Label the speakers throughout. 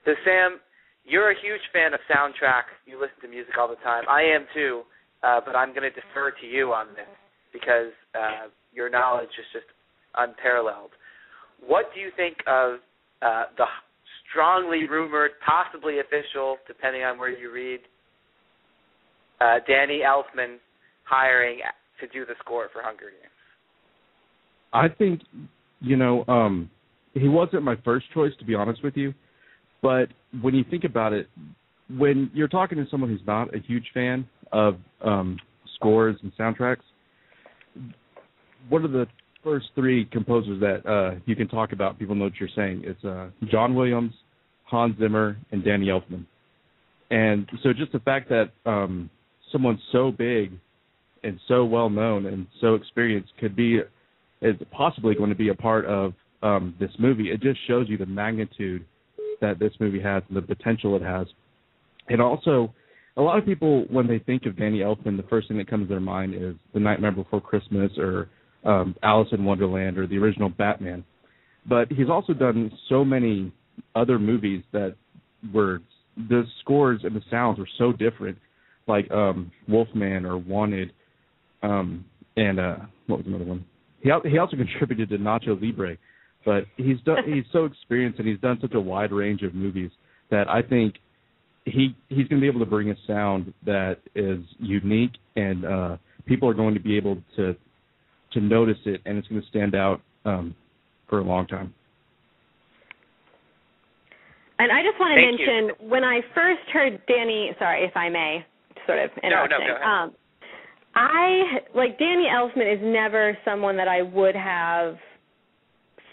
Speaker 1: So, Sam, you're a huge fan of soundtracks. You listen to music all the time. I am too, but I'm going to defer to you on this because your knowledge is just unparalleled. What do you think of the strongly rumored, possibly official, depending on where you read, Danny Elfman hiring to do the score for Hunger Games?
Speaker 2: I think, he wasn't my first choice, to be honest with you. But when you think about it, when you're talking to someone who's not a huge fan of scores and soundtracks, what are the first three composers that you can talk about? People know what you're saying. It's John Williams, Hans Zimmer, and Danny Elfman. And so just the fact that someone so big and so well-known and so experienced is possibly going to be a part of this movie, it just shows you the magnitude that this movie has and the potential it has. And also, a lot of people, when they think of Danny Elfman, the first thing that comes to their mind is The Nightmare Before Christmas or Alice in Wonderland or the original Batman. But he's also done so many other movies that the scores and the sounds were so different, like Wolfman or Wanted, and what was another one? He also contributed to Nacho Libre. But he's so experienced and he's done such a wide range of movies that I think he's going to be able to bring a sound that is unique, and people are going to be able to notice it, and it's going to stand out for a long time. And
Speaker 3: I just want to mention, when I first heard Danny, sorry if I may, sort of interrupting.
Speaker 1: No, go ahead.
Speaker 3: Danny Elfman is never someone that I would have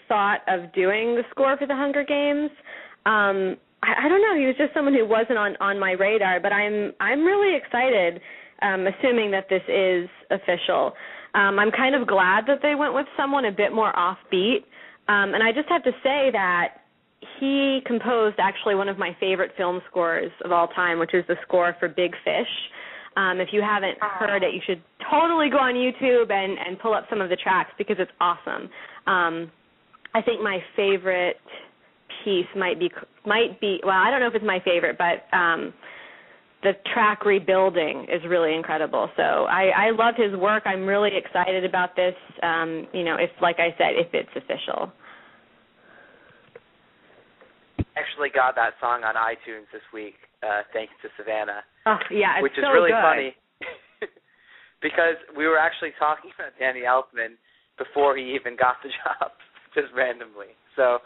Speaker 3: thought of doing the score for the Hunger Games. I don't know. He was just someone who wasn't on my radar, but I'm really excited, assuming that this is official. I'm kind of glad that they went with someone a bit more offbeat, and I just have to say that he composed actually one of my favorite film scores of all time, which is the score for Big Fish. If you haven't heard it, you should totally go on YouTube and pull up some of the tracks because it's awesome. I think my favorite piece might be well, I don't know if it's my favorite, but the track Rebuilding is really incredible. So I love his work. I'm really excited about this, if, like I said, if it's official.
Speaker 1: Actually got that song on iTunes this week, thanks to Savannah.
Speaker 3: Oh, yeah, it's
Speaker 1: which is
Speaker 3: so
Speaker 1: really
Speaker 3: good.
Speaker 1: Funny because we were actually talking about Danny Elfman before he even got the job, just randomly. So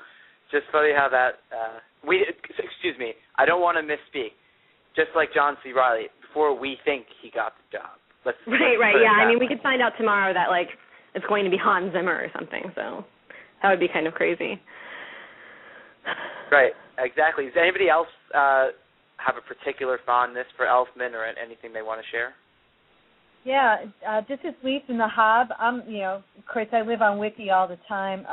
Speaker 1: just funny how that excuse me, I don't want to misspeak. Just like John C. Reilly, before we think he got the job.
Speaker 3: Right, yeah. I mean, we could find out tomorrow that, it's going to be Hans Zimmer or something, so that would be kind of crazy.
Speaker 1: Right, exactly. Does anybody else have a particular fondness for Elfman or anything they want to share?
Speaker 4: Yeah, this is Lee from the Hob. Of course, I live on Wiki all the time.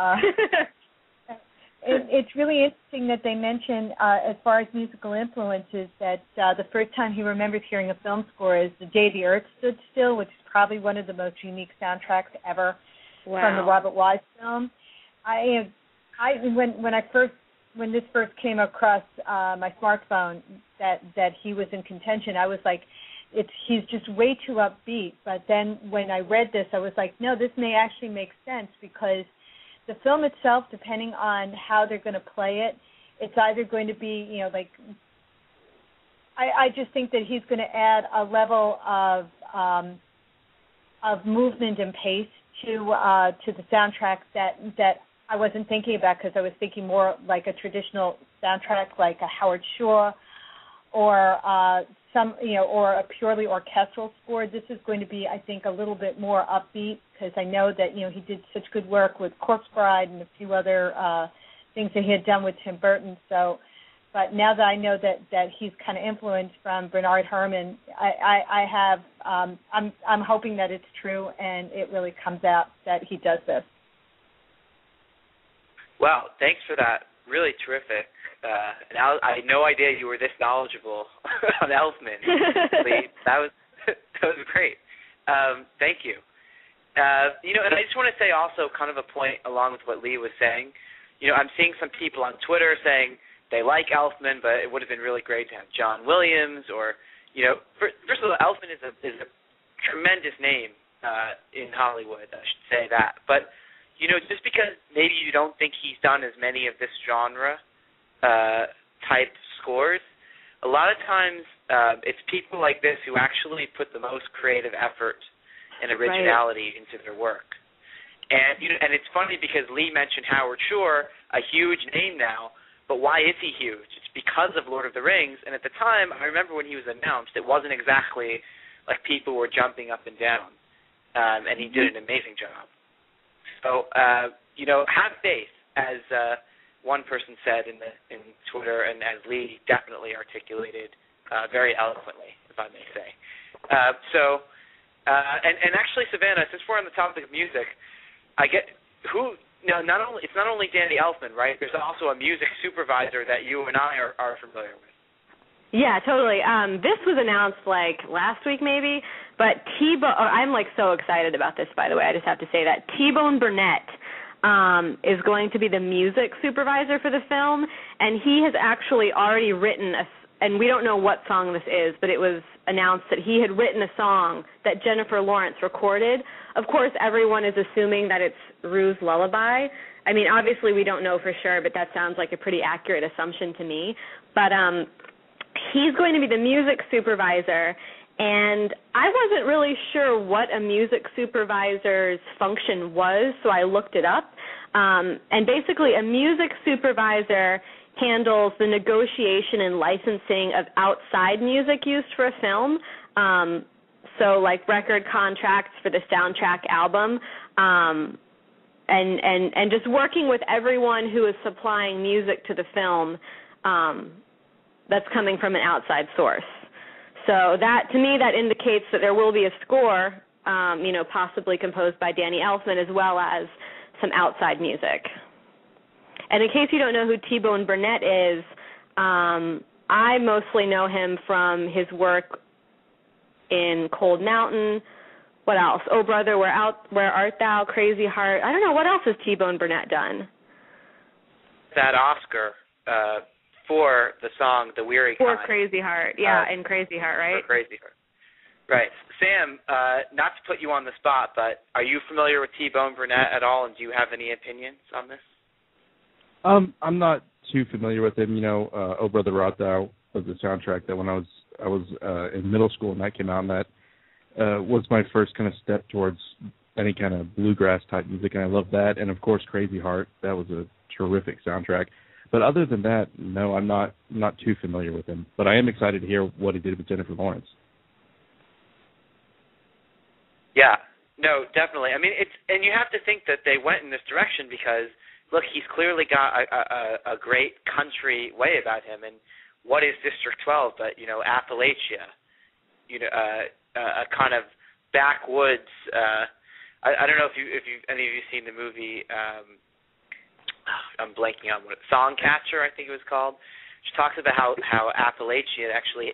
Speaker 4: It's really interesting that they mention, as far as musical influences, that the first time he remembers hearing a film score is The Day the Earth Stood Still, which is probably one of the most unique soundtracks ever from the Robert Wise film. When this first came across my smartphone that he was in contention, I was like, he's just way too upbeat. But then when I read this, I was like, no, this may actually make sense because the film itself, depending on how they're going to play it, it's either going to be, I just think that he's going to add a level of movement and pace to the soundtrack that I wasn't thinking about, because I was thinking more like a traditional soundtrack, like a Howard Shore or or a purely orchestral score. This is going to be, I think, a little bit more upbeat, because I know that he did such good work with Corpse Bride and a few other things that he had done with Tim Burton. So, but now that I know that he's kind of influenced from Bernard Herrmann, I'm hoping that it's true and it really comes out that he does this.
Speaker 1: Well, thanks for that. Really terrific. And I had no idea you were this knowledgeable on Elfman. Lee. That was great. Thank you. And I just want to say also kind of a point along with what Lee was saying. I'm seeing some people on Twitter saying they like Elfman, but it would have been really great to have John Williams or, first of all, Elfman is a tremendous name in Hollywood, I should say that. But, just because maybe you don't think he's done as many of this genre type scores, a lot of times it's people like this who actually put the most creative effort and originality into their work. And and it's funny because Lee mentioned Howard Shore, a huge name now, but why is he huge? It's because of Lord of the Rings, and at the time, I remember when he was announced, it wasn't exactly like people were jumping up and down, and he did an amazing job. So, have faith, as one person said in Twitter, and as Lee definitely articulated very eloquently, if I may say. And actually, Savanna, since we're on the topic of music, it's not only Danny Elfman, right? There's also a music supervisor that you and I are familiar with.
Speaker 3: Yeah, totally. This was announced last week maybe, but I'm so excited about this, by the way. I just have to say that T-Bone Burnett is going to be the music supervisor for the film, and he has actually already written and we don't know what song this is, but it was announced that he had written a song that Jennifer Lawrence recorded. Of course, everyone is assuming that it's Rue's Lullaby. I mean, obviously we don't know for sure, but that sounds like a pretty accurate assumption to me. But he's going to be the music supervisor, and I wasn't really sure what a music supervisor's function was, so I looked it up. And basically, a music supervisor handles the negotiation and licensing of outside music used for a film, so like record contracts for the soundtrack album, and just working with everyone who is supplying music to the film that's coming from an outside source. So that, to me, that indicates that there will be a score, possibly composed by Danny Elfman, as well as some outside music. And in case you don't know who T-Bone Burnett is, I mostly know him from his work in Cold Mountain. What else? Oh, Brother, Where Art Thou? Crazy Heart. I don't know. What else has T-Bone Burnett done?
Speaker 1: That Oscar for the song The Weary Kind.
Speaker 3: For Crazy Heart. Yeah, in Crazy Heart, right?
Speaker 1: For Crazy Heart. Right. Sam, not to put you on the spot, but are you familiar with T-Bone Burnett at all, and do you have any opinions on this?
Speaker 2: I'm not too familiar with him. Oh Brother, Where Art Thou was the soundtrack that when I was in middle school and that came out, and that was my first kind of step towards any kind of bluegrass type music, and I love that. And of course, Crazy Heart, that was a terrific soundtrack. But other than that, no, I'm not too familiar with him. But I am excited to hear what he did with Jennifer Lawrence.
Speaker 1: Yeah, no, definitely. I mean, and you have to think that they went in this direction because, look, he's clearly got a great country way about him. And what is District 12 but, Appalachia? A kind of backwoods. I don't know if any of you seen the movie. I'm blanking on what Songcatcher, I think it was called. She talks about how Appalachia actually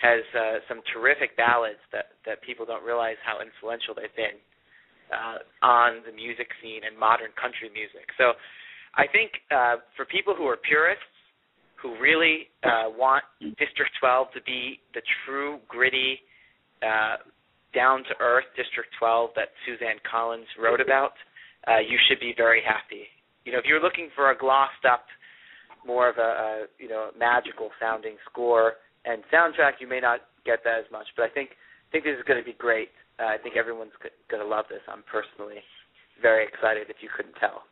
Speaker 1: has some terrific ballads that people don't realize how influential they've been on the music scene and modern country music. So I think for people who are purists, who really want District 12 to be the true, gritty, down-to-earth District 12 that Suzanne Collins wrote about, you should be very happy. If you're looking for a glossed-up, more of a magical-sounding score and soundtrack, you may not get that as much. But I think this is going to be great. I think everyone's going to love this. I'm personally very excited, if you couldn't tell.